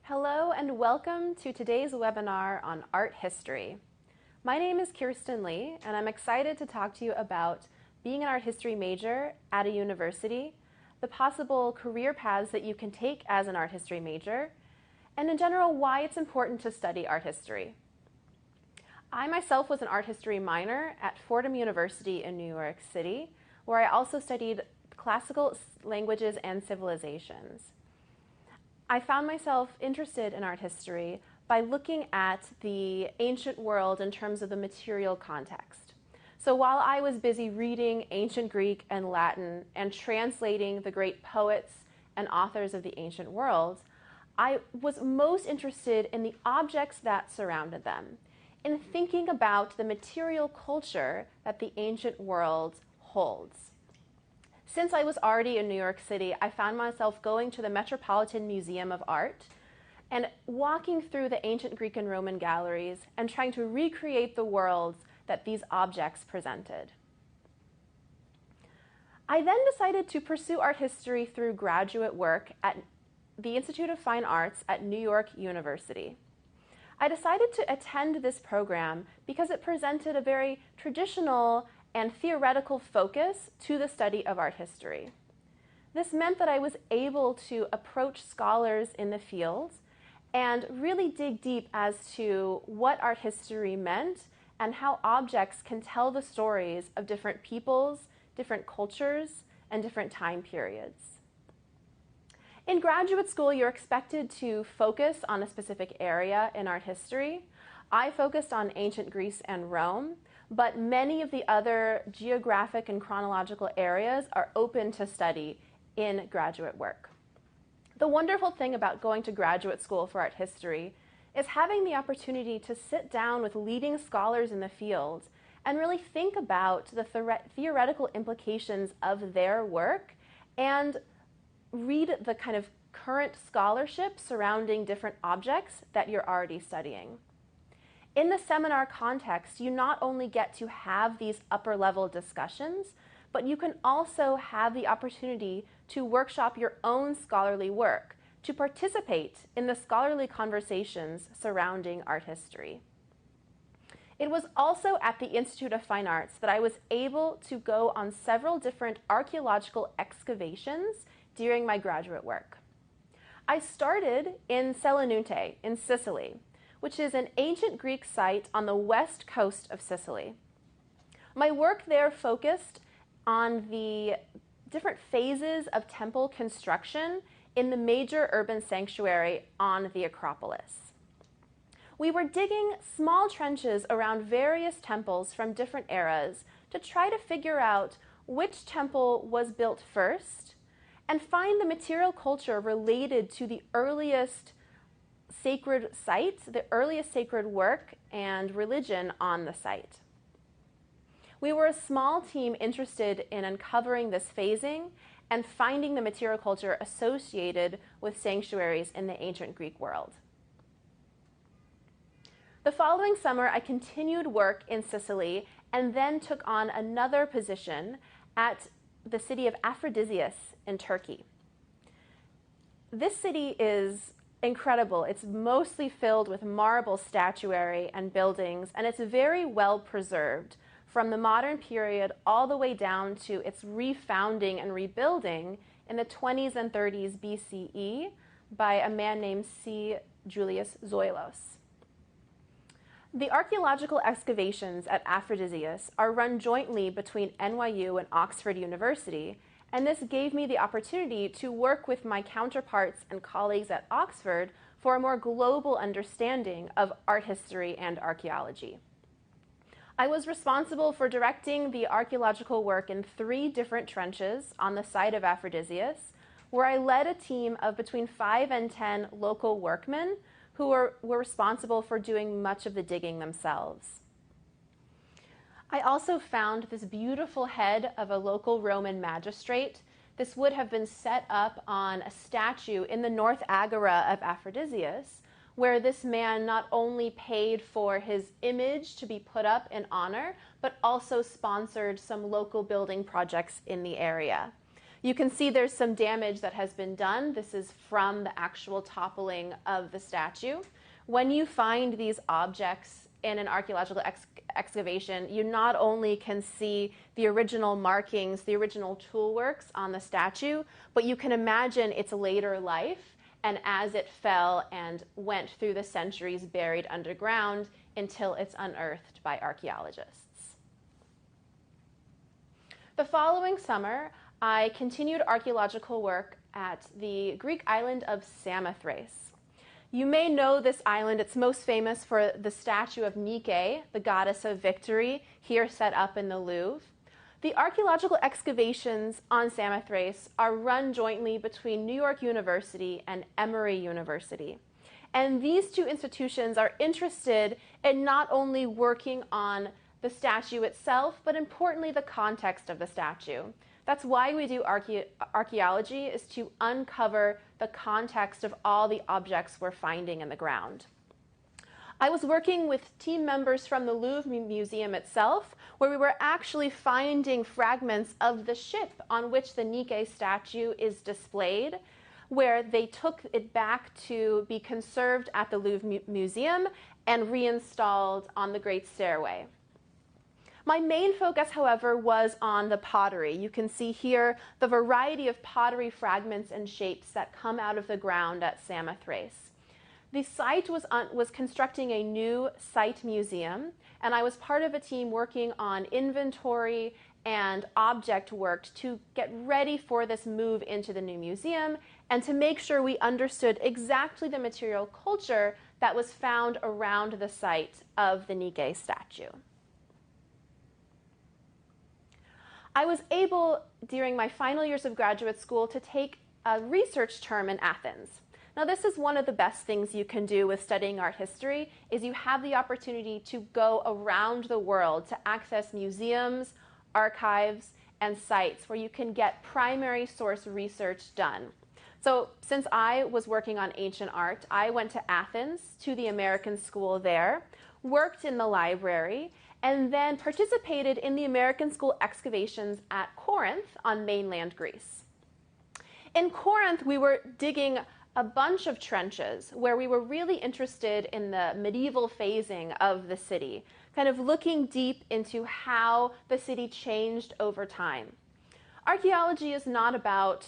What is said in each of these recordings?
Hello and welcome to today's webinar on art history. My name is Kirsten Lee and I'm excited to talk to you about being an art history major at a university, the possible career paths that you can take as an art history major, and in general why it's important to study art history. I myself was an art history minor at Fordham University in New York City, where I also studied classical languages and civilizations. I found myself interested in art history by looking at the ancient world in terms of the material context. So while I was busy reading ancient Greek and Latin and translating the great poets and authors of the ancient world, I was most interested in the objects that surrounded them, in thinking about the material culture that the ancient world holds. Since I was already in New York City, I found myself going to the Metropolitan Museum of Art and walking through the ancient Greek and Roman galleries and trying to recreate the worlds that these objects presented. I then decided to pursue art history through graduate work at the Institute of Fine Arts at New York University. I decided to attend this program because it presented a very traditional and theoretical focus to the study of art history. This meant that I was able to approach scholars in the field and really dig deep as to what art history meant and how objects can tell the stories of different peoples, different cultures, and different time periods. In graduate school, you're expected to focus on a specific area in art history. I focused on ancient Greece and Rome, but many of the other geographic and chronological areas are open to study in graduate work. The wonderful thing about going to graduate school for art history is having the opportunity to sit down with leading scholars in the field and really think about the theoretical implications of their work and read the kind of current scholarship surrounding different objects that you're already studying. In the seminar context, you not only get to have these upper-level discussions, but you can also have the opportunity to workshop your own scholarly work, to participate in the scholarly conversations surrounding art history. It was also at the Institute of Fine Arts that I was able to go on several different archaeological excavations during my graduate work. I started in Selinunte in Sicily, which is an ancient Greek site on the west coast of Sicily. My work there focused on the different phases of temple construction in the major urban sanctuary on the Acropolis. We were digging small trenches around various temples from different eras to try to figure out which temple was built first and find the material culture related to the earliest sacred sites, the earliest sacred work and religion on the site. We were a small team interested in uncovering this phasing and finding the material culture associated with sanctuaries in the ancient Greek world. The following summer, I continued work in Sicily and then took on another position at the city of Aphrodisias in Turkey. This city is incredible. It's mostly filled with marble statuary and buildings, and it's very well preserved from the modern period all the way down to its refounding and rebuilding in the 20s and 30s BCE by a man named C. Julius Zoilos. The archaeological excavations at Aphrodisias are run jointly between NYU and Oxford University, and this gave me the opportunity to work with my counterparts and colleagues at Oxford for a more global understanding of art history and archaeology. I was responsible for directing the archaeological work in 3 different trenches on the site of Aphrodisias, where I led a team of between 5 and 10 local workmen who were responsible for doing much of the digging themselves. I also found this beautiful head of a local Roman magistrate. This would have been set up on a statue in the North Agora of Aphrodisias, where this man not only paid for his image to be put up in honor, but also sponsored some local building projects in the area. You can see there's some damage that has been done. This is from the actual toppling of the statue. When you find these objects in an archaeological excavation, you not only can see the original markings, the original tool works on the statue, but you can imagine its later life and as it fell and went through the centuries buried underground until it's unearthed by archaeologists. The following summer, I continued archaeological work at the Greek island of Samothrace. You may know this island. It's most famous for the statue of Nike, the goddess of victory, here set up in the Louvre. The archaeological excavations on Samothrace are run jointly between New York University and Emory University. And these two institutions are interested in not only working on the statue itself, but importantly, the context of the statue. That's why we do archaeology, is to uncover the context of all the objects we're finding in the ground. I was working with team members from the Louvre Museum itself, where we were actually finding fragments of the ship on which the Nike statue is displayed, where they took it back to be conserved at the Louvre Museum and reinstalled on the Great Stairway. My main focus, however, was on the pottery. You can see here the variety of pottery fragments and shapes that come out of the ground at Samothrace. The site was constructing a new site museum, and I was part of a team working on inventory and object work to get ready for this move into the new museum and to make sure we understood exactly the material culture that was found around the site of the Nike statue. I was able, during my final years of graduate school, to take a research term in Athens. Now, this is one of the best things you can do with studying art history, is you have the opportunity to go around the world to access museums, archives, and sites where you can get primary source research done. So since I was working on ancient art, I went to Athens, to the American school there, worked in the library, and then participated in the American school excavations at Corinth on mainland Greece. In Corinth, we were digging a bunch of trenches where we were really interested in the medieval phasing of the city, kind of looking deep into how the city changed over time. Archaeology is not about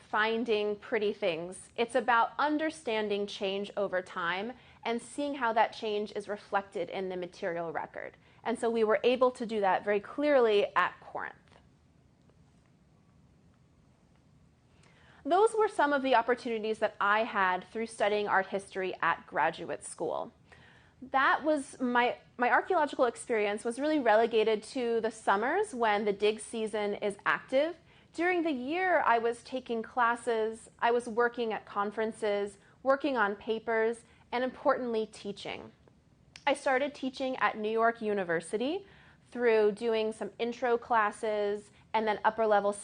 finding pretty things. It's about understanding change over time and seeing how that change is reflected in the material record. And so we were able to do that very clearly at Corinth. Those were some of the opportunities that I had through studying art history at graduate school. That was my archaeological experience was really relegated to the summers when the dig season is active. During the year, I was taking classes, I was working at conferences, working on papers, and importantly, teaching. I started teaching at New York University through doing some intro classes and then upper-level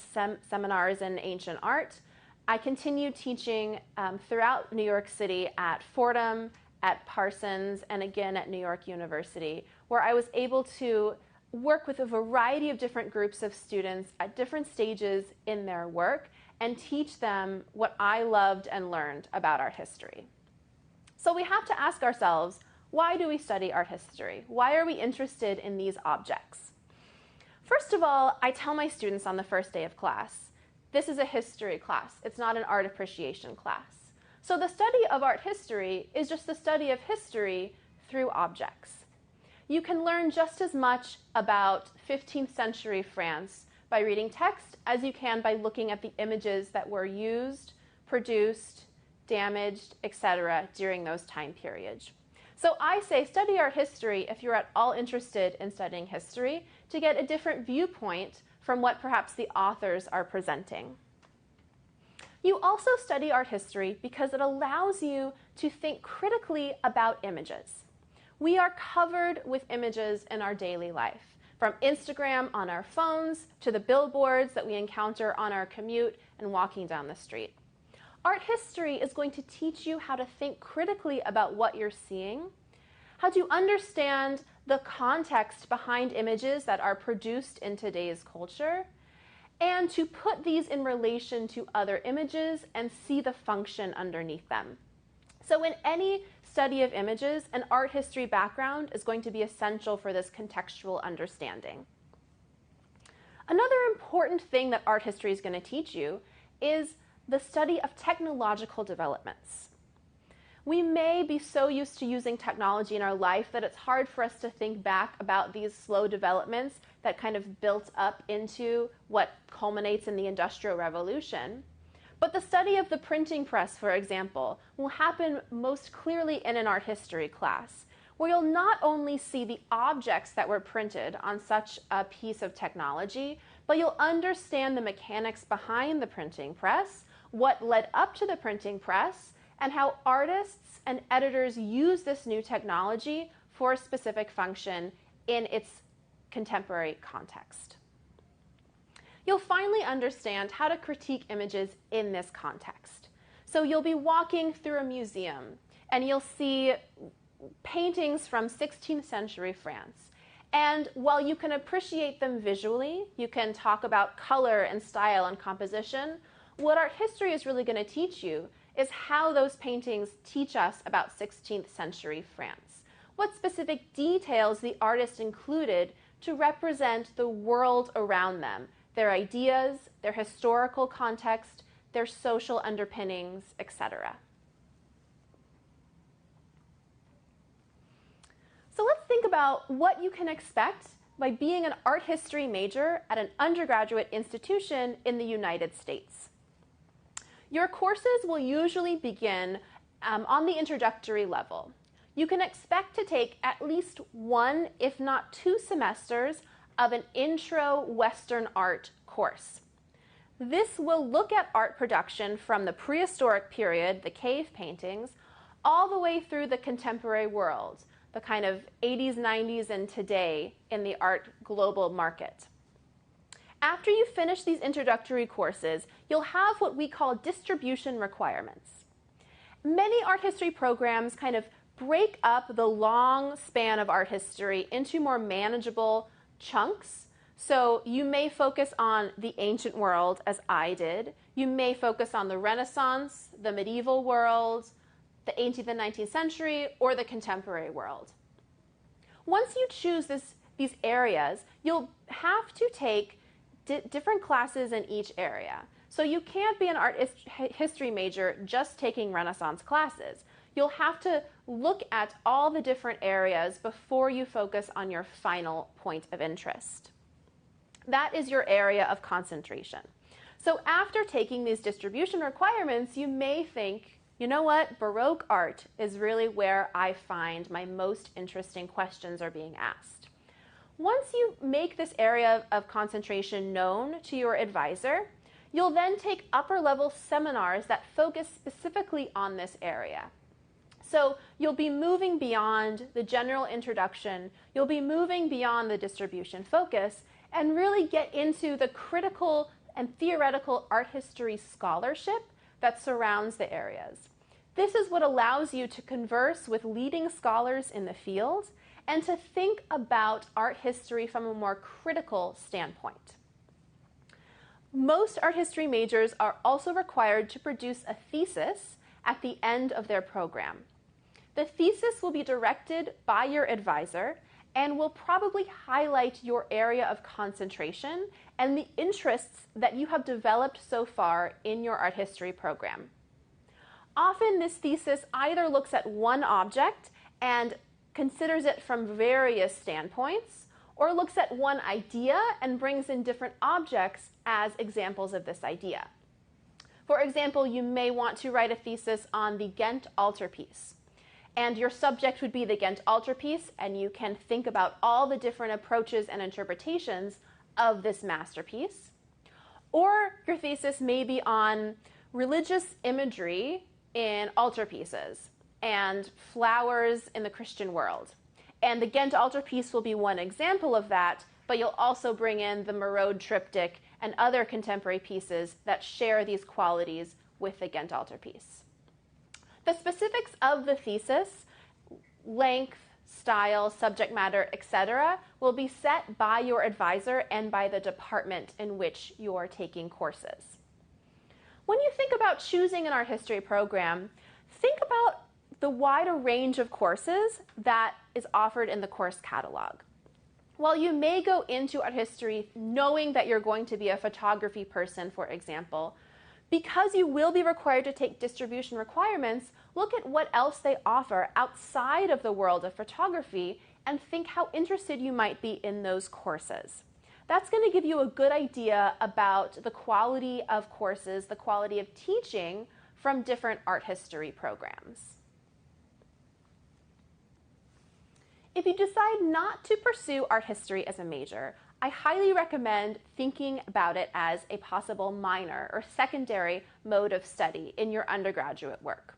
seminars in ancient art. I continued teaching throughout New York City at Fordham, at Parsons, and again at New York University, where I was able to work with a variety of different groups of students at different stages in their work and teach them what I loved and learned about art history. So we have to ask ourselves, why do we study art history? Why are we interested in these objects? First of all, I tell my students on the first day of class, this is a history class. It's not an art appreciation class. So the study of art history is just the study of history through objects. You can learn just as much about 15th century France by reading text as you can by looking at the images that were used, produced, damaged, etc. during those time periods. So I say study art history if you're at all interested in studying history to get a different viewpoint from what perhaps the authors are presenting. You also study art history because it allows you to think critically about images. We are covered with images in our daily life, from Instagram on our phones to the billboards that we encounter on our commute and walking down the street. Art history is going to teach you how to think critically about what you're seeing, how to understand the context behind images that are produced in today's culture, and to put these in relation to other images and see the function underneath them. So in any study of images, an art history background is going to be essential for this contextual understanding. Another important thing that art history is going to teach you is the study of technological developments. We may be so used to using technology in our life that it's hard for us to think back about these slow developments that kind of built up into what culminates in the Industrial Revolution. But the study of the printing press, for example, will happen most clearly in an art history class, where you'll not only see the objects that were printed on such a piece of technology, but you'll understand the mechanics behind the printing press, what led up to the printing press, and how artists and editors use this new technology for a specific function in its contemporary context. You'll finally understand how to critique images in this context. So you'll be walking through a museum and you'll see paintings from 16th century France. And while you can appreciate them visually, you can talk about color and style and composition, what art history is really going to teach you is how those paintings teach us about 16th century France. What specific details the artist included to represent the world around them, their ideas, their historical context, their social underpinnings, etc. So let's think about what you can expect by being an art history major at an undergraduate institution in the United States. Your courses will usually begin on the introductory level. You can expect to take at least one, if not 2 semesters of an Intro Western Art course. This will look at art production from the prehistoric period, the cave paintings, all the way through the contemporary world, the kind of 80s, 90s, and today in the art global market. After you finish these introductory courses, you'll have what we call distribution requirements. Many art history programs kind of break up the long span of art history into more manageable chunks. So you may focus on the ancient world, as I did. You may focus on the Renaissance, the medieval world, the 18th and 19th century, or the contemporary world. Once you choose these areas, you'll have to take different classes in each area. So you can't be an art history major just taking Renaissance classes. You'll have to look at all the different areas before you focus on your final point of interest. That is your area of concentration. So after taking these distribution requirements, you may think, you know what, Baroque art is really where I find my most interesting questions are being asked. Once you make this area of concentration known to your advisor, you'll then take upper-level seminars that focus specifically on this area. So you'll be moving beyond the general introduction, you'll be moving beyond the distribution focus, and really get into the critical and theoretical art history scholarship that surrounds the areas. This is what allows you to converse with leading scholars in the field and to think about art history from a more critical standpoint. Most art history majors are also required to produce a thesis at the end of their program. The thesis will be directed by your advisor and will probably highlight your area of concentration and the interests that you have developed so far in your art history program. Often this thesis either looks at one object and considers it from various standpoints, or looks at one idea and brings in different objects as examples of this idea. For example, you may want to write a thesis on the Ghent Altarpiece, and your subject would be the Ghent Altarpiece, and you can think about all the different approaches and interpretations of this masterpiece. Or your thesis may be on religious imagery in altarpieces and flowers in the Christian world. And the Ghent Altarpiece will be one example of that, but you'll also bring in the Marode triptych and other contemporary pieces that share these qualities with the Ghent Altarpiece. The specifics of the thesis, length, style, subject matter, etc., will be set by your advisor and by the department in which you're taking courses. When you think about choosing an art history program, think about the wider range of courses that is offered in the course catalog. While you may go into art history knowing that you're going to be a photography person, for example, because you will be required to take distribution requirements, look at what else they offer outside of the world of photography and think how interested you might be in those courses. That's going to give you a good idea about the quality of courses, the quality of teaching from different art history programs. If you decide not to pursue art history as a major, I highly recommend thinking about it as a possible minor or secondary mode of study in your undergraduate work.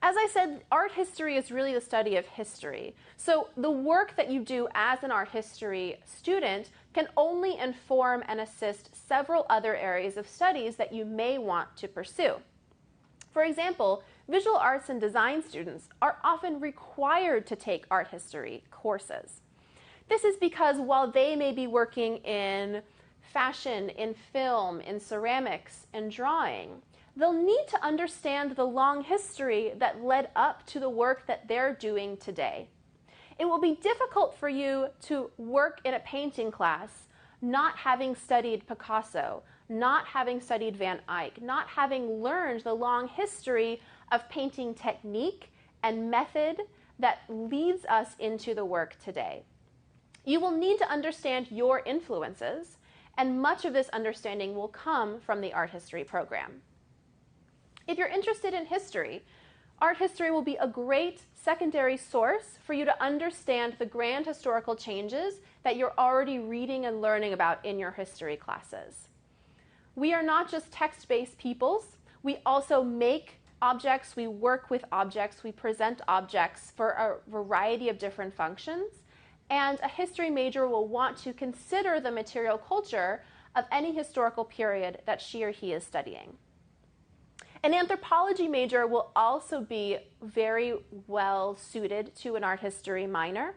As I said, art history is really the study of history. So the work that you do as an art history student can only inform and assist several other areas of studies that you may want to pursue. For example, visual arts and design students are often required to take art history courses. This is because while they may be working in fashion, in film, in ceramics, and drawing, they'll need to understand the long history that led up to the work that they're doing today. It will be difficult for you to work in a painting class not having studied Picasso, not having studied Van Eyck, not having learned the long history of painting technique and method that leads us into the work today. You will need to understand your influences, and much of this understanding will come from the art history program. If you're interested in history, art history will be a great secondary source for you to understand the grand historical changes that you're already reading and learning about in your history classes. We are not just text-based peoples. We also make objects, we work with objects, we present objects for a variety of different functions. And a history major will want to consider the material culture of any historical period that she or he is studying. An anthropology major will also be very well suited to an art history minor.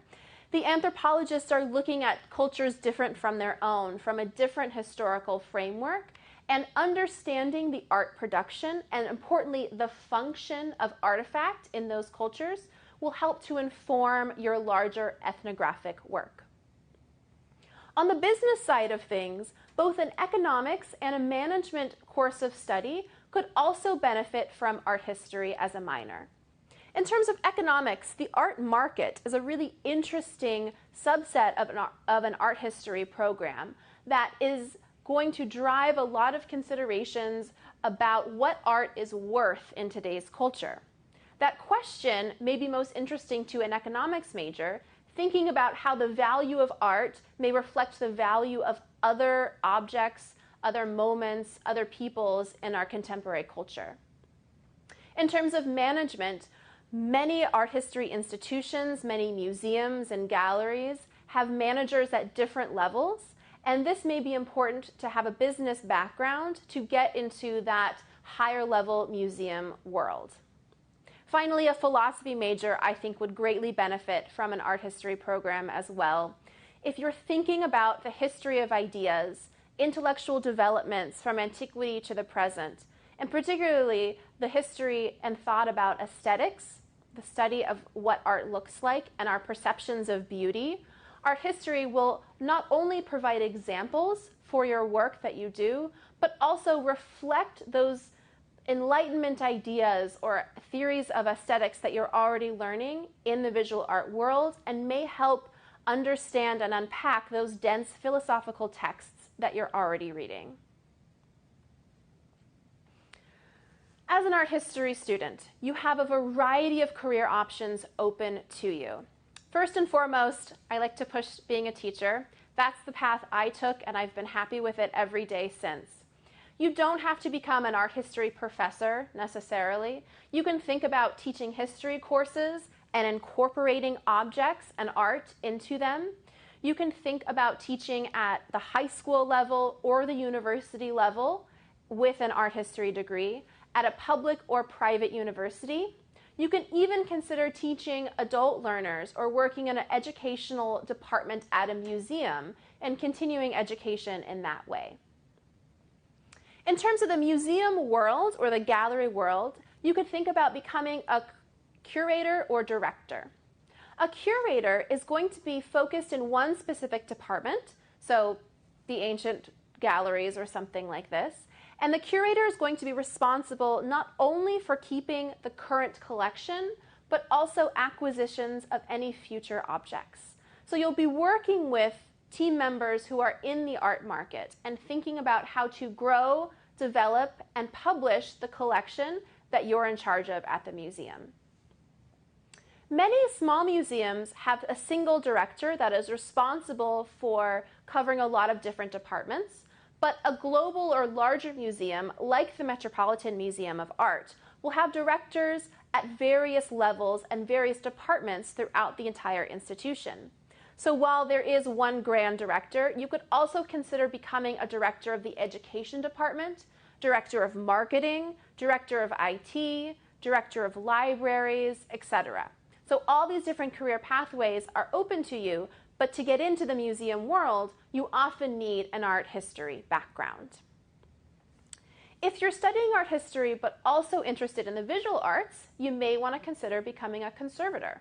The anthropologists are looking at cultures different from their own, from a different historical framework, and understanding the art production and, importantly, the function of artifact in those cultures will help to inform your larger ethnographic work. On the business side of things, both an economics and a management course of study could also benefit from art history as a minor. In terms of economics, the art market is a really interesting subset of an art history program that is going to drive a lot of considerations about what art is worth in today's culture. That question may be most interesting to an economics major, thinking about how the value of art may reflect the value of other objects, other moments, other peoples in our contemporary culture. In terms of management, many art history institutions, many museums and galleries have managers at different levels, and this may be important to have a business background to get into that higher level museum world. Finally, a philosophy major, I think, would greatly benefit from an art history program as well. If you're thinking about the history of ideas, intellectual developments from antiquity to the present, and particularly the history and thought about aesthetics, the study of what art looks like and our perceptions of beauty, art history will not only provide examples for your work that you do, but also reflect those Enlightenment ideas or theories of aesthetics that you're already learning in the visual art world and may help understand and unpack those dense philosophical texts that you're already reading. As an art history student, you have a variety of career options open to you. First and foremost, I like to push being a teacher. That's the path I took, and I've been happy with it every day since. You don't have to become an art history professor necessarily. You can think about teaching history courses and incorporating objects and art into them. You can think about teaching at the high school level or the university level with an art history degree at a public or private university. You can even consider teaching adult learners or working in an educational department at a museum and continuing education in that way. In terms of the museum world or the gallery world, you could think about becoming a curator or director. A curator is going to be focused in one specific department, so the ancient galleries or something like this, and the curator is going to be responsible not only for keeping the current collection, but also acquisitions of any future objects. So you'll be working with team members who are in the art market and thinking about how to grow, develop, and publish the collection that you're in charge of at the museum. Many small museums have a single director that is responsible for covering a lot of different departments, but a global or larger museum, like the Metropolitan Museum of Art, will have directors at various levels and various departments throughout the entire institution. So while there is one grand director, you could also consider becoming a director of the education department, director of marketing, director of IT, director of libraries, etc. So all these different career pathways are open to you, but to get into the museum world, you often need an art history background. If you're studying art history but also interested in the visual arts, you may want to consider becoming a conservator.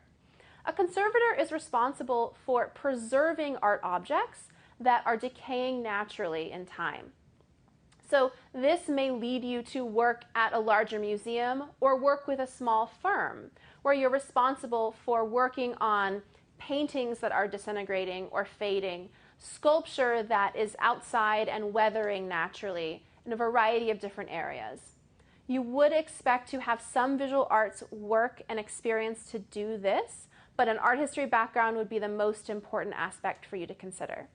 A conservator is responsible for preserving art objects that are decaying naturally in time. So this may lead you to work at a larger museum or work with a small firm where you're responsible for working on paintings that are disintegrating or fading, sculpture that is outside and weathering naturally in a variety of different areas. You would expect to have some visual arts work and experience to do this, but an art history background would be the most important aspect for you to consider.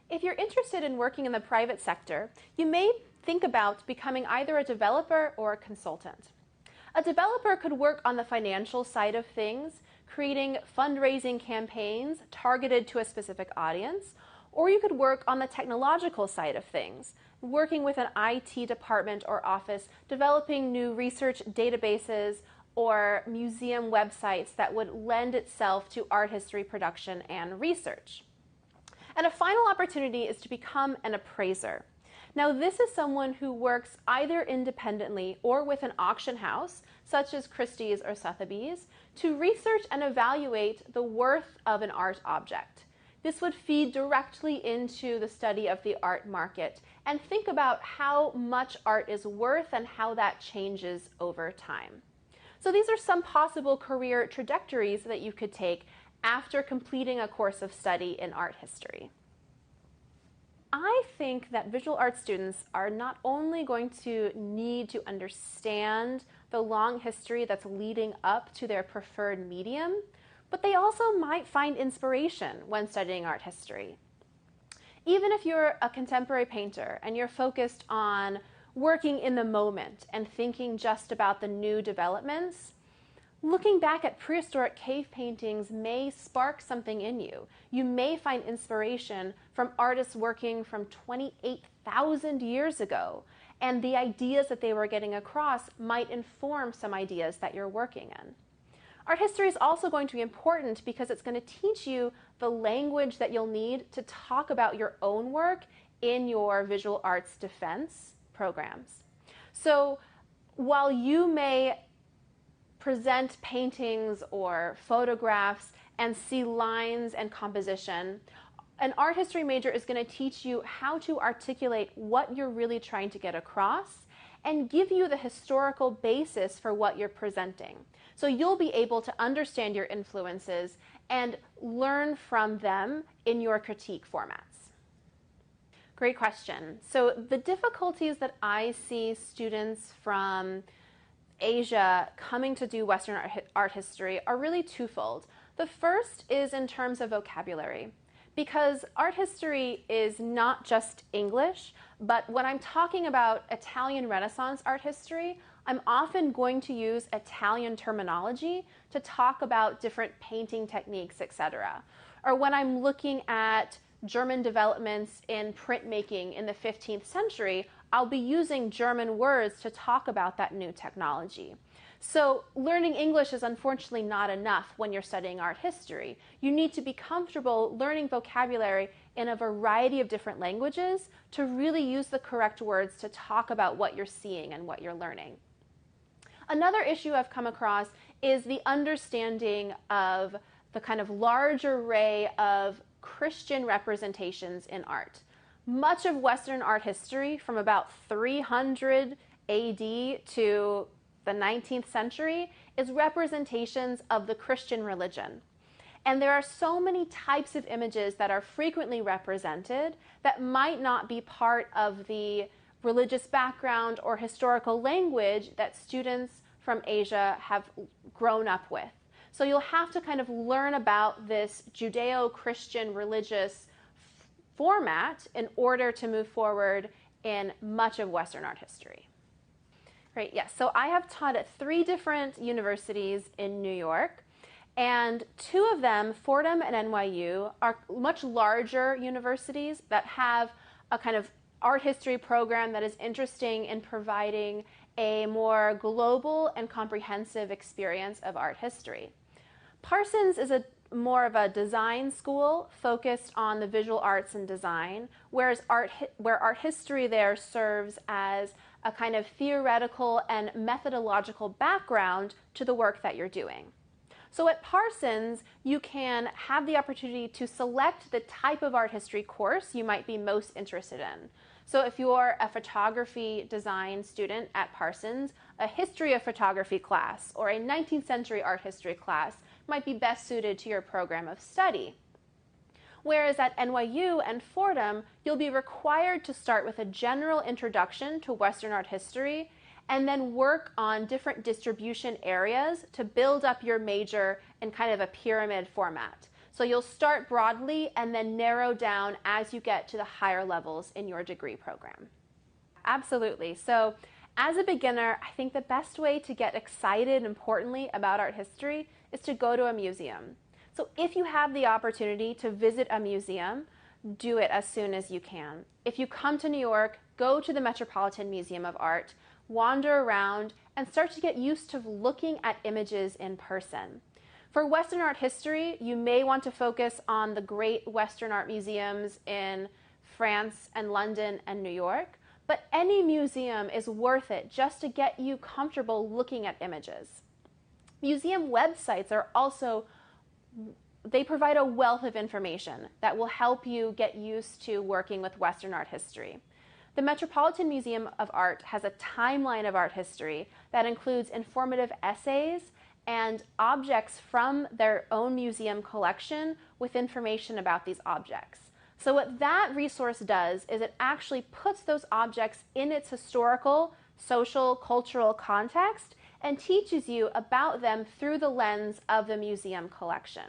If you're interested in working in the private sector, you may think about becoming either a developer or a consultant. A developer could work on the financial side of things, creating fundraising campaigns targeted to a specific audience, or you could work on the technological side of things, working with an IT department or office, developing new research databases or museum websites that would lend itself to art history production and research. And a final opportunity is to become an appraiser. Now, this is someone who works either independently or with an auction house, such as Christie's or Sotheby's, to research and evaluate the worth of an art object. This would feed directly into the study of the art market and think about how much art is worth and how that changes over time. So these are some possible career trajectories that you could take after completing a course of study in art history. I think that visual arts students are not only going to need to understand the long history that's leading up to their preferred medium, but they also might find inspiration when studying art history. Even if you're a contemporary painter and you're focused on working in the moment and thinking just about the new developments, looking back at prehistoric cave paintings may spark something in you. You may find inspiration from artists working from 28,000 years ago, and the ideas that they were getting across might inform some ideas that you're working in. Art history is also going to be important because it's going to teach you the language that you'll need to talk about your own work in your visual arts defense programs. So while you may present paintings or photographs and see lines and composition, an art history major is going to teach you how to articulate what you're really trying to get across and give you the historical basis for what you're presenting. So you'll be able to understand your influences and learn from them in your critique formats. Great question. So the difficulties that I see students from Asia coming to do Western art history are really twofold. The first is in terms of vocabulary, because art history is not just English, but when I'm talking about Italian Renaissance art history, I'm often going to use Italian terminology to talk about different painting techniques, etc. Or when I'm looking at German developments in printmaking in the 15th century, I'll be using German words to talk about that new technology. So learning English is unfortunately not enough when you're studying art history. You need to be comfortable learning vocabulary in a variety of different languages to really use the correct words to talk about what you're seeing and what you're learning. Another issue I've come across is the understanding of the kind of large array of Christian representations in art. Much of Western art history from about 300 AD to the 19th century is representations of the Christian religion. And there are so many types of images that are frequently represented that might not be part of the religious background or historical language that students from Asia have grown up with. So you'll have to kind of learn about this Judeo-Christian religious format in order to move forward in much of Western art history. Right, yes, so I have taught at 3 different universities in New York, and 2 of them, Fordham and NYU, are much larger universities that have a kind of art history program that is interesting in providing a more global and comprehensive experience of art history. Parsons is more of a design school focused on the visual arts and design, whereas art history there serves as a kind of theoretical and methodological background to the work that you're doing. So at Parsons, you can have the opportunity to select the type of art history course you might be most interested in. So if you're a photography design student at Parsons, a history of photography class or a 19th century art history class might be best suited to your program of study. Whereas at NYU and Fordham, you'll be required to start with a general introduction to Western art history and then work on different distribution areas to build up your major in kind of a pyramid format. So you'll start broadly and then narrow down as you get to the higher levels in your degree program. Absolutely. So as a beginner, I think the best way to get excited, importantly, about art history is to go to a museum. So if you have the opportunity to visit a museum, do it as soon as you can. If you come to New York, go to the Metropolitan Museum of Art, wander around, and start to get used to looking at images in person. For Western art history, you may want to focus on the great Western art museums in France and London and New York, but any museum is worth it just to get you comfortable looking at images. Museum websites are also, they provide a wealth of information that will help you get used to working with Western art history. The Metropolitan Museum of Art has a timeline of art history that includes informative essays and objects from their own museum collection with information about these objects. So what that resource does is it actually puts those objects in its historical, social, cultural context and teaches you about them through the lens of the museum collection.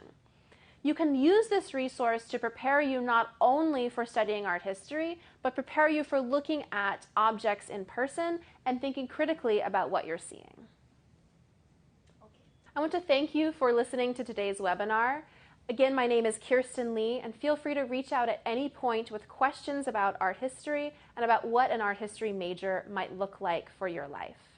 You can use this resource to prepare you not only for studying art history, but prepare you for looking at objects in person and thinking critically about what you're seeing. I want to thank you for listening to today's webinar. Again, my name is Kirsten Lee, and feel free to reach out at any point with questions about art history and about what an art history major might look like for your life.